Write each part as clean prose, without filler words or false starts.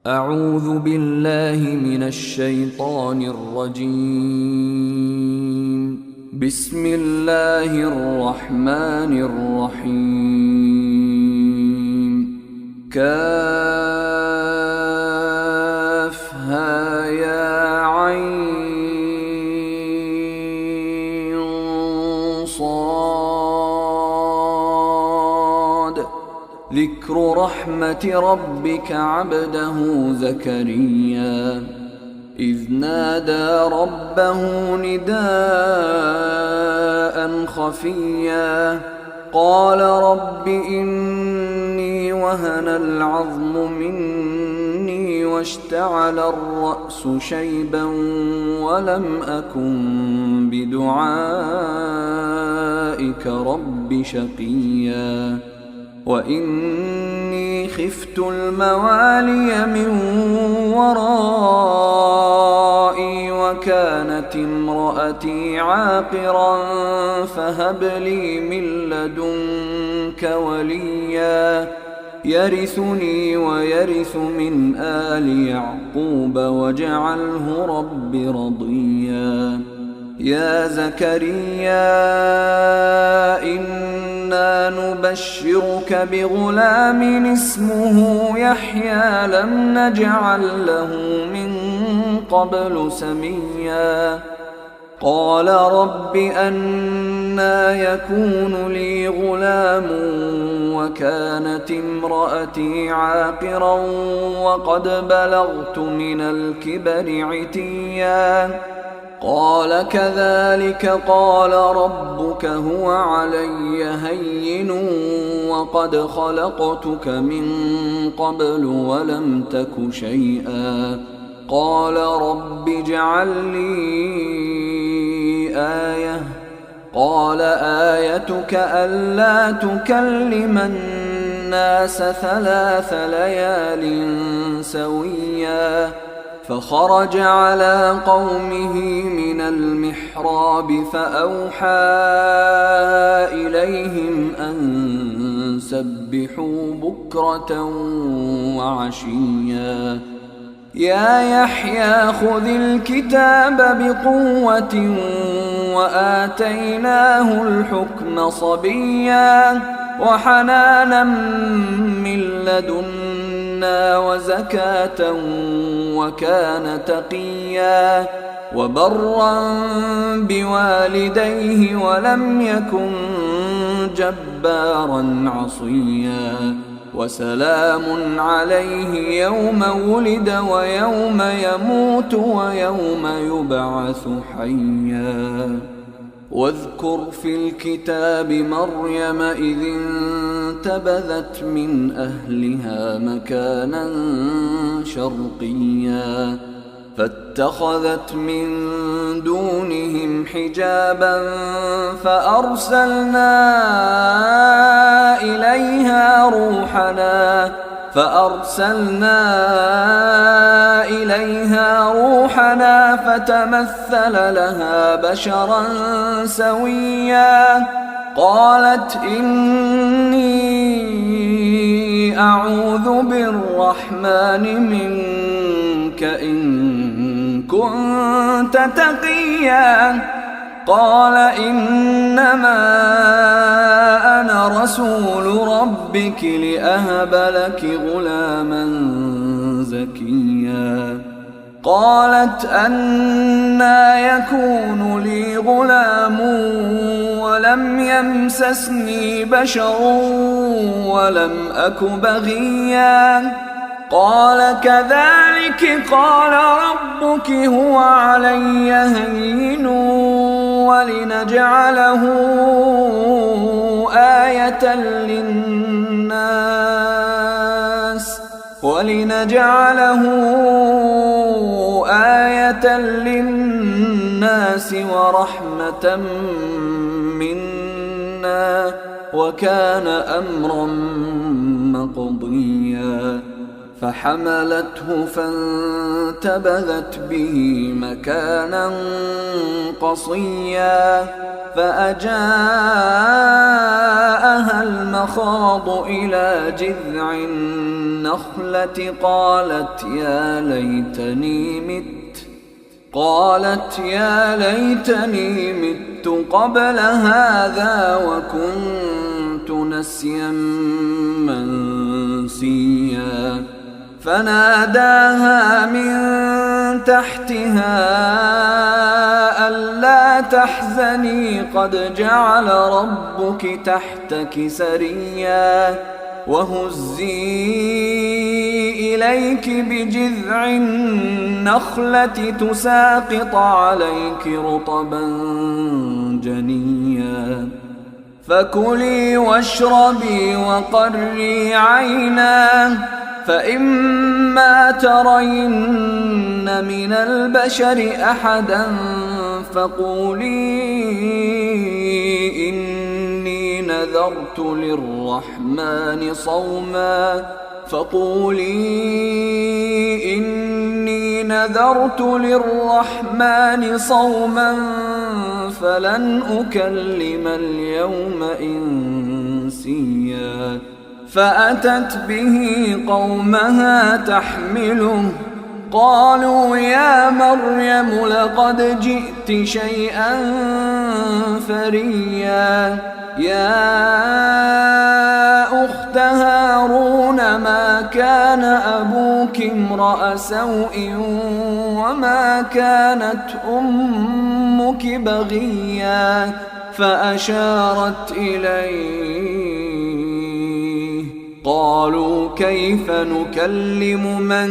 أعوذ بالله من الشيطان الرجيم. بسم الله الرحمن الرحيم. كافها يا عين صاد. ذكر رحمة ربك عبده زكريا إذ نادى ربه نداء خفيا قال رب إني وهن العظم مني واشتعل الرأس شيبا ولم أكن بدعائك رب شقيا وإني خفت الموالي من ورائي وكانت امرأتي عاقرا فهب لي من لدنك وليا يرثني ويرث من آل يعقوب واجعله رب رضيا. يا زكريا إنا نبشرك بغلام اسمه يحيى لم نجعل له من قبل سميا. قال رب أنى يكون لي غلام وكانت امرأتي عاقرا وقد بلغت من الكبر عتيا. قال كذلك قال ربك هو علي هين وقد خلقتك من قبل ولم تك شيئا. قال رب اجعل لي آية. قال آيتك ألا تكلم الناس 3 ليال سويا. فخرج على قومه من المحراب فأوحى إليهم أن سبحوا بكرة وعشيا. يا يحيى خذ الكتاب بقوة وآتيناه الحكم صبيا وحنانا من لدنا وزكاة وكان تقيا وبرا بوالديه ولم يكن جبارا عصيا. وسلام عليه يوم ولد ويوم يموت ويوم يبعث حيا. واذكر في الكتاب مريم إذ انتبذت من أهلها مكانا شرقيا فاتخذت من دونهم حجابا فأرسلنا إليها روحنا فتمثل لها بشرا سويا. قالت إني أعوذ بالرحمن منك إن كنت تقيا. قال إنما أنا رسول ربك لأهب لك غلاما زكيا. قالت أنى يكون لي غلام ولم يمسسني بشر ولم أك بغيا. قال كذلك قال ربك هو علي هين ولنجعله آية للناس ورحمة منا وكان أمرا مقضيا. فحملته فانتبذت به مكانا قصيا فأجاءها المخاض إلى جذع النخلة قالت يا ليتني مت قبل هذا وكنت نسيا منسيا فناداها من تحتها ألا تحزني قد جعل ربك تحتك سريا وهزي إليك بجذع النخلة تساقط عليك رطبا جنيا فكلي واشربي وقري عينا فإما ترين من البشر أحدا فقولي إني نذرت للرحمن صوما فلن أكلم اليوم إنسيا فأتت به قومها تحمله قالوا يا مريم لقد جئت شيئا فريا يا أخت هارون ما كان أبوك امرأ سوء وما كانت أمك بغيا فأشارت إليه قالوا كيف نكلم من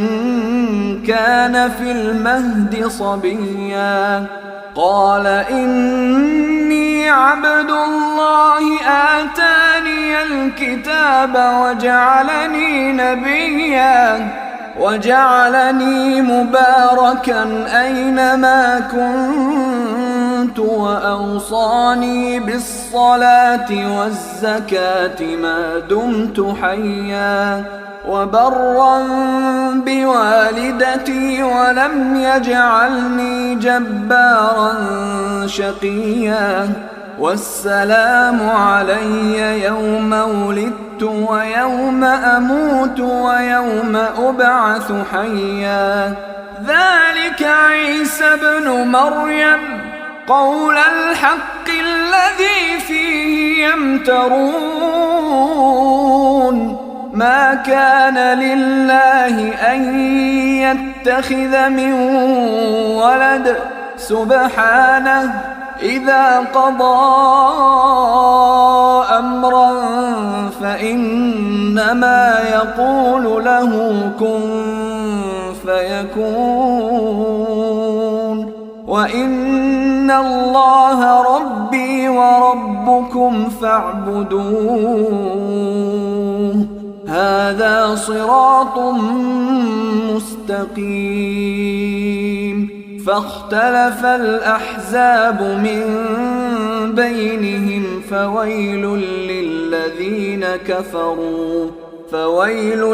كان في المهد صبيا قال إني عبد الله آتاني الكتاب وجعلني نبيا وجعلني مباركا أينما كنت وأوصاني بالصلاة والزكاة ما دمت حيا وبرا بوالدتي ولم يجعلني جبارا شقيا والسلام علي يوم ولدت ويوم أموت ويوم أبعث حيا ذلك عيسى ابن مريم قول الحق الذي فيه يمترون ما كان لله أن يتخذ من ولد سبحانه إذا قضى أمرا فإنما يقول له كن فيكون وإن الله ربي وربكم فاعبدوه هذا صراط مستقيم فاختلف الأحزاب من بينهم فويل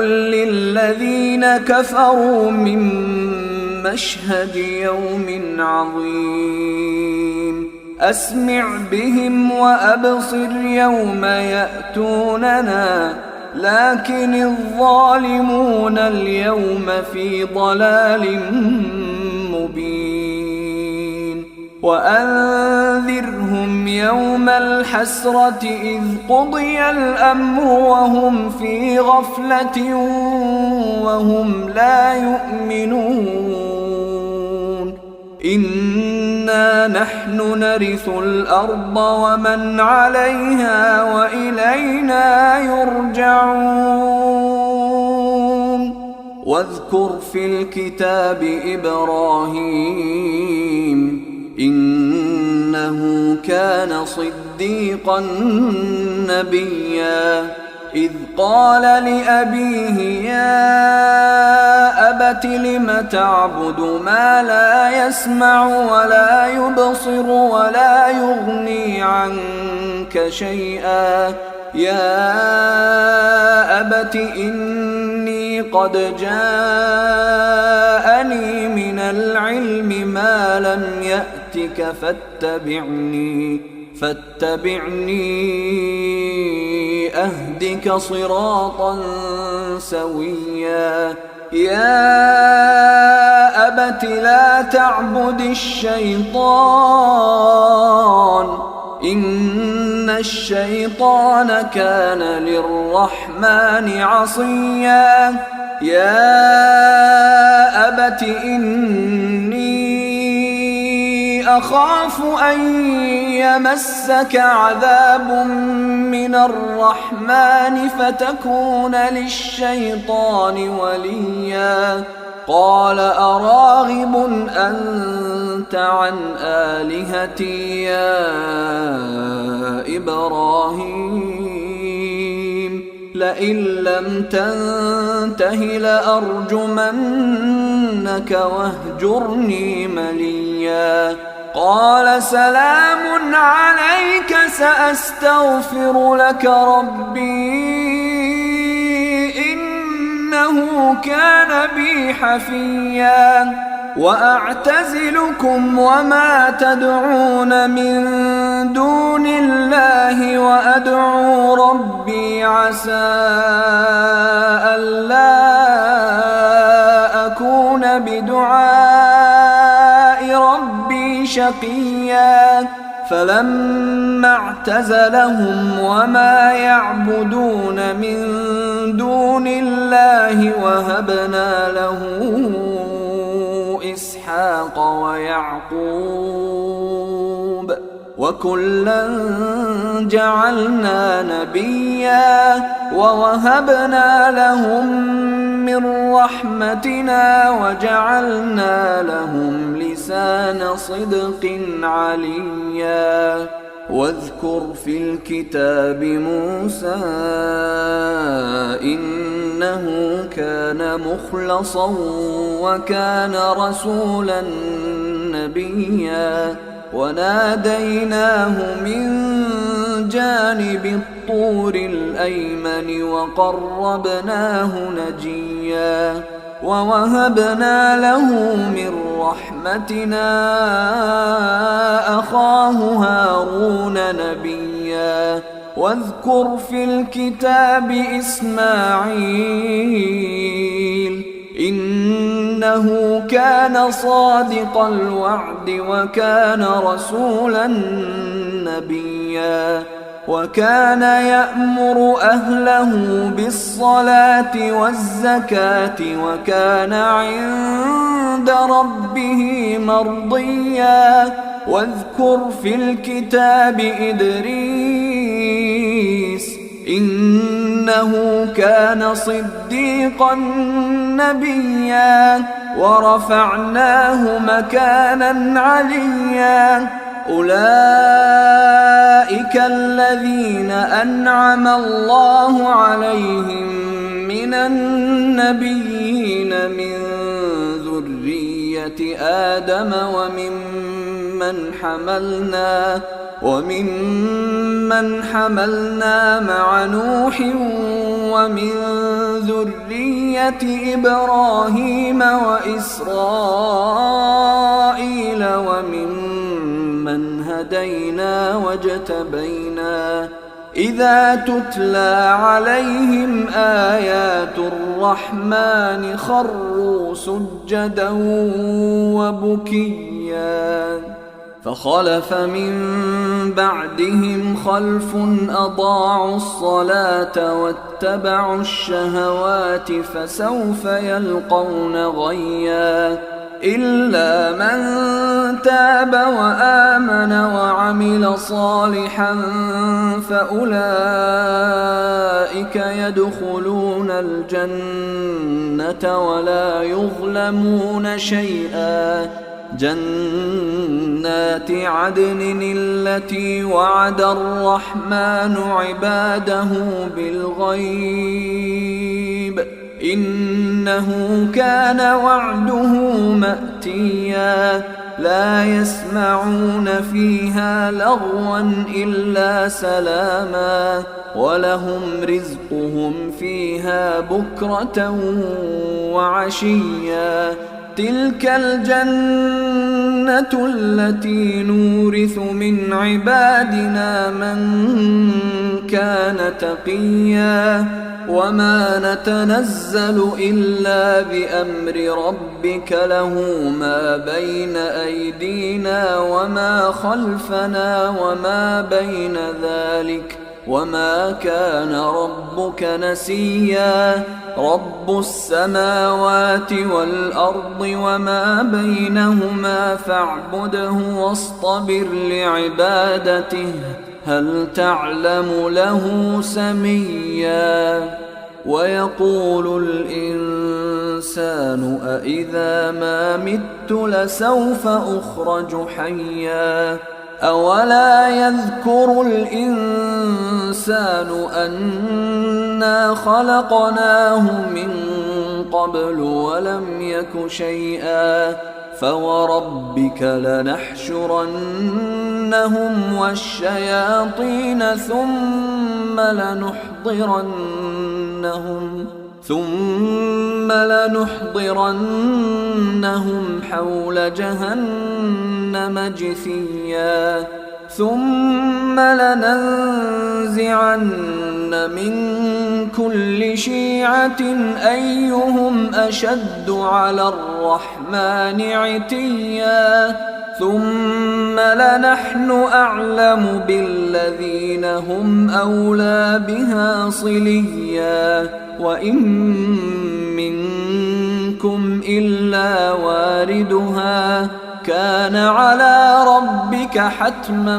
للذين كفروا من مشهد يوم عظيم أسمع بهم وأبصر يوم يأتوننا لكن الظالمون اليوم في ضلال مبين وأنذرهم يوم الحسرة إذ قضي الأمر وهم في غفلة وهم لا يؤمنون إنا نحن نرث الأرض ومن عليها وإلينا يرجعون واذكر في الكتاب إبراهيم إنه كان صديقا نبيا إذ قال لأبيه يا أبت لم تعبد ما لا يسمع ولا يبصر ولا يغني عنك شيئا يا أبت إني قد جاءني من العلم ما لم يأتك فاتبعني أهدك صراطا سويا يا أبت لا تعبد الشيطان إن الشيطان كان للرحمن عصيا يا أبت إني أخاف أن يمسك عذاب من الرحمن فتكون للشيطان وليا قال أراغب أنت عن آلهتي يا إبراهيم لئن لم تنته لأرجمنك واهجرني مليا قال سلام عليك سأستغفر لك ربي إنه كان بي حفيا وأعتزلكم وما تدعون من دون الله وأدعو ربي عسى ألا أكون بدعاء ربي شقيا فلما اعتزلهم وما يعبدون من دون الله وهبنا له إسحاق ويعقوب وكلا جعلنا نبيا ووهبنا لهم من رحمتنا وجعلنا لهم لسان صدق عليا واذكر في الكتاب موسى إنه كان مخلصا وكان رسولا نبيا وناديناه من جانب الطور الأيمن وقربناه نجيا ووهبنا له من رحمتنا أخاه هارون نبيا واذكر في الكتاب إسماعيل إنه كان صادق الوعد وكان رسولا نبيا وكان يأمر أهله بالصلاة والزكاة وكان عند ربه مرضيا واذكر في الكتاب إدريس إنه كان صديقا نبيا ورفعناه مكانا عليا أولئك الذين أنعم الله عليهم من النبيين من ذرية آدم وممن حملنا مع نوح ومن ذرية إبراهيم وإسرائيل وممن هدينا واجتبينا إذا تتلى عليهم آيات الرحمن خروا سجدا وبكيا فخلف من بعدهم خلف أضاعوا الصلاة واتبعوا الشهوات فسوف يلقون غيا إلا من تاب وآمن وعمل صالحا فأولئك يدخلون الجنة ولا يظلمون شيئا جنات عدن التي وعد الرحمن عباده بالغيب إنه كان وعده مأتيا لا يسمعون فيها لغوا إلا سلاما ولهم رزقهم فيها بكرة وعشيا تلك الجنة التي نورث من عبادنا من كان تقيا وما نتنزل إلا بأمر ربك له ما بين أيدينا وما خلفنا وما بين ذلك وما كان ربك نسيا رب السماوات والأرض وما بينهما فاعبده واصطبر لعبادته هل تعلم له سميا ويقول الإنسان أإذا ما مت لسوف أخرج حيا أولا يذكر الإنسان أنا خلقناه من قبل ولم يك شيئا فوربك لنحشرنهم والشياطين ثم لنحضرنهم حول جهنم جثيا ثم لننزعن من كل شيعة أيهم أشد على الرحمن عتيا ثم لنحن أعلم بالذين هم أولى بها صليا وإن منكم إلا واردها كان على ربك حتما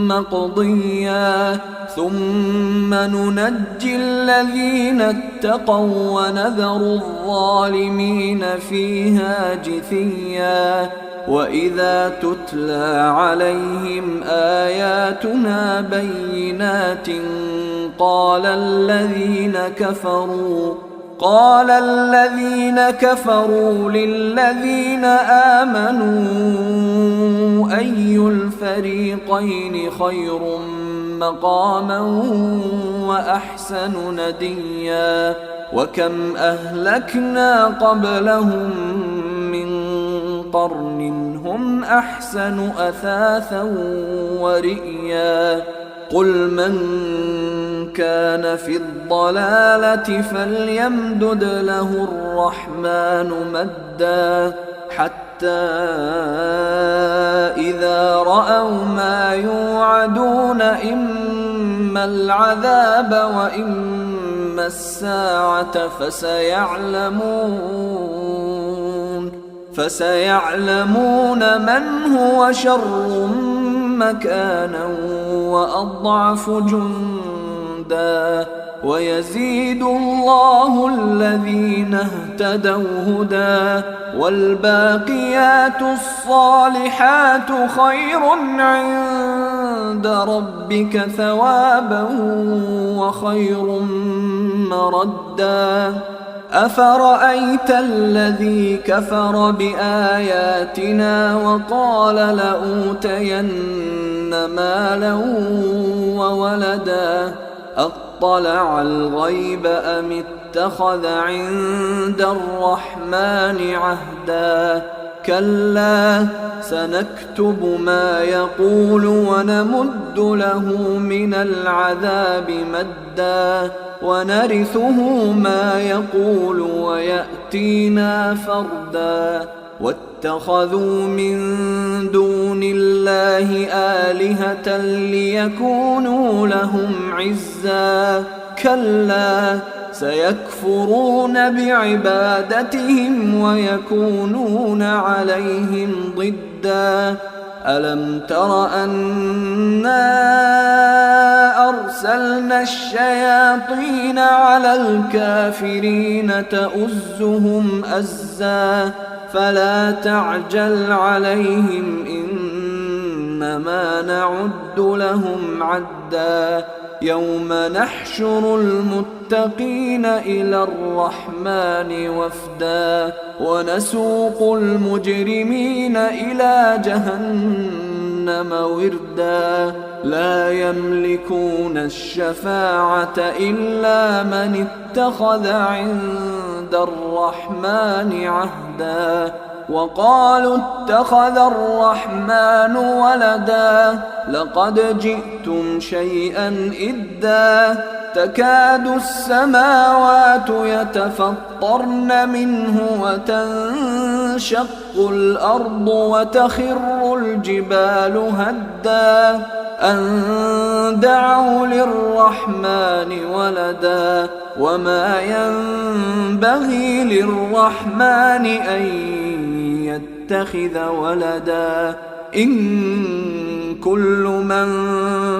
مقضيا ثم ننجي الذين اتقوا ونذر الظالمين فيها جثيا وإذا تتلى عليهم آياتنا بينات قال الذين كفروا للذين آمنوا أي الفريقين خير مقاما وأحسن نديا وكم أهلكنا قبلهم من قرن هم أحسن أثاثا ورئيا قل من كان في الضلالة فليمدد له الرحمن مدا حتى إذا رأوا ما يوعدون إما العذاب وإما الساعة فسيعلمون من هو شر مكانا وأضعف جندا ويزيد الله الذين اهتدوا هدى والباقيات الصالحات خير عند ربك ثوابا وخير مردا أفرأيت الذي كفر بآياتنا وقال لأوتين مالا وولدا أطلع الغيب أم اتخذ عند الرحمن عهدا كلا سنكتب ما يقول ونمد له من العذاب مدا ونرثه ما يقول ويأتينا فردا واتخذوا من دون الله آلهة ليكونوا لهم عزا كلا سيكفرون بعبادتهم ويكونون عليهم ضدا ألم تر أنا أرسلنا الشياطين على الكافرين تؤزهم أزا فلا تعجل عليهم إنما نعد لهم عدا يوم نحشر المتقين إلى الرحمن وفدا ونسوق المجرمين إلى جهنم وردا لا يملكون الشفاعة إلا من اتخذ عند الرحمن عهدا وقالوا اتخذ الرحمن ولدا لقد جئتم شيئا إدا تكاد السماوات يتفطرن منه وتنشق الأرض وتخر الجبال هدا أن دعوا للرحمن ولدا وما ينبغي للرحمن أن يتخذ ولدا إن كل من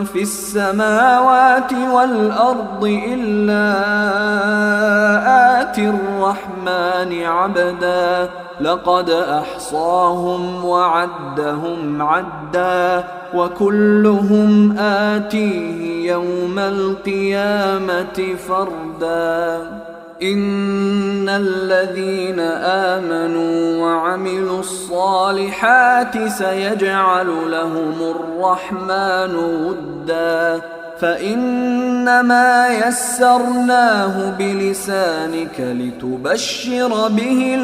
في السماوات والأرض إلا آتي الرحمن عبدا لقد أحصاهم وعدهم عدا وكلهم آتيه يوم القيامة فردا إن الذين آمنوا وعملوا الصالحات سيجعل لهم الرحمن ودا فإنما يسرناه بلسانك لتبشر به